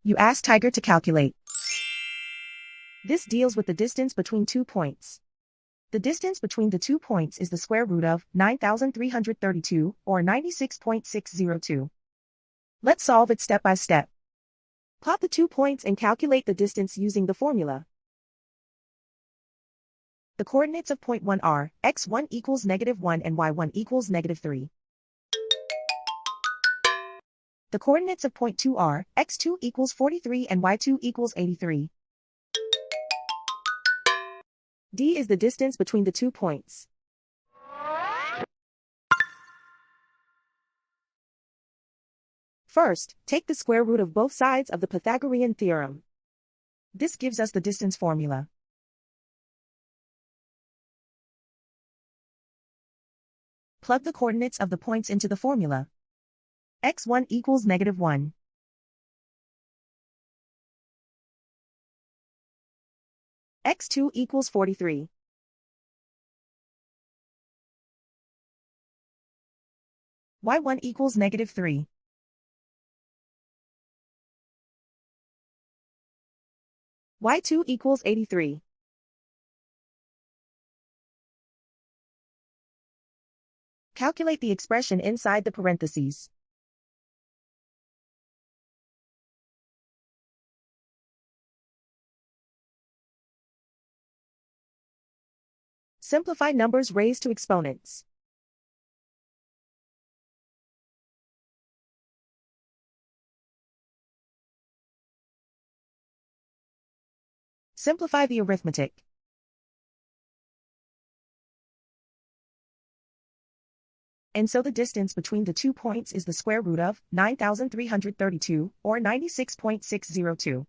You ask Tiger to calculate. This deals with the distance between 2 points. The distance between the 2 points is the square root of 9,332, or 96.602. Let's solve it step by step. Plot the 2 points and calculate the distance using the formula. The coordinates of point 1 are x1 equals -1 and y1 equals -3. The coordinates of point 2 are x2 equals 43 and y2 equals 83. D is the distance between the 2 points. First, take the square root of both sides of the Pythagorean theorem. This gives us the distance formula. Plug the coordinates of the points into the formula. x1 equals -1. x2 equals 43. y1 equals -3. y2 equals 83. Calculate the expression inside the parentheses. Simplify numbers raised to exponents. Simplify the arithmetic. And so the distance between the 2 points is the square root of 9,332, or 96.602.